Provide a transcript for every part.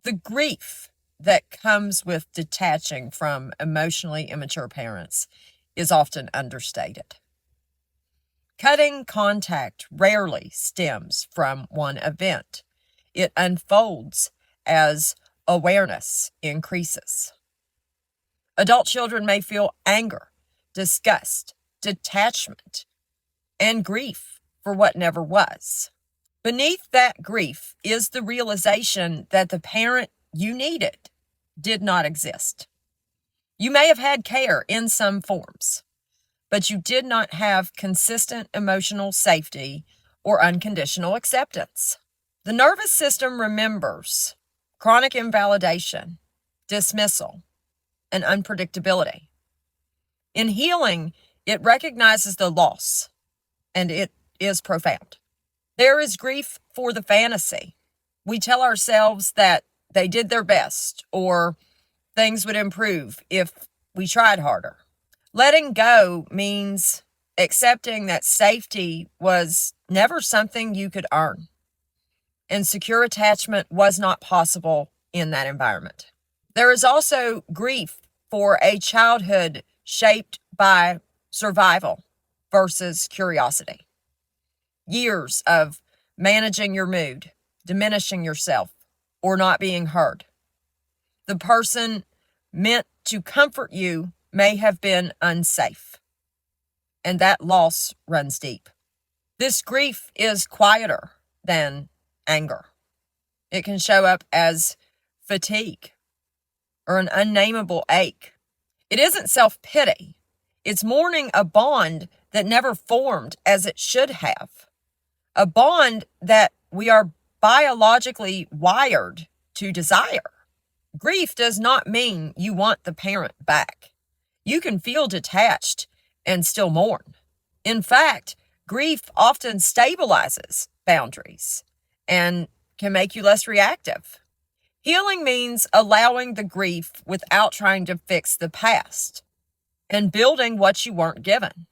The grief that comes with detaching from emotionally immature parents is often understated. Cutting contact rarely stems from one event. It unfolds as awareness increases. Adult children may feel anger, disgust, detachment, and grief for what never was. Beneath that grief is the realization that the parent you needed did not exist. You may have had care in some forms, but you did not have consistent emotional safety or unconditional acceptance. The nervous system remembers chronic invalidation, dismissal, and unpredictability. In healing, it recognizes the loss, and it is profound. There is grief for the fantasy. We tell ourselves that they did their best or things would improve if we tried harder. Letting go means accepting that safety was never something you could earn, and secure attachment was not possible in that environment. There is also grief for a childhood shaped by survival versus curiosity. Years of managing your mood, diminishing yourself, or not being heard. The person meant to comfort you may have been unsafe, and that loss runs deep. This grief is quieter than anger. It can show up as fatigue or an unnameable ache. It isn't self-pity. It's mourning a bond that never formed as it should have. A bond that we are biologically wired to desire. Grief does not mean you want the parent back. You can feel detached and still mourn. In fact, grief often stabilizes boundaries and can make you less reactive. Healing means allowing the grief without trying to fix the past and building what you weren't given.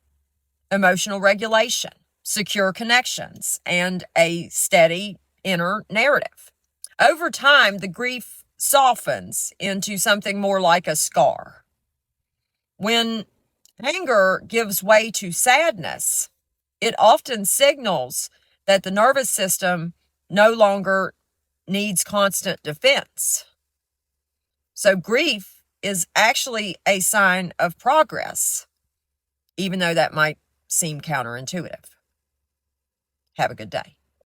Emotional regulation, secure connections, and a steady inner narrative. Over time, the grief softens into something more like a scar. When anger gives way to sadness, it often signals that the nervous system no longer needs constant defense. So grief is actually a sign of progress, even though that might seem counterintuitive. Have a good day.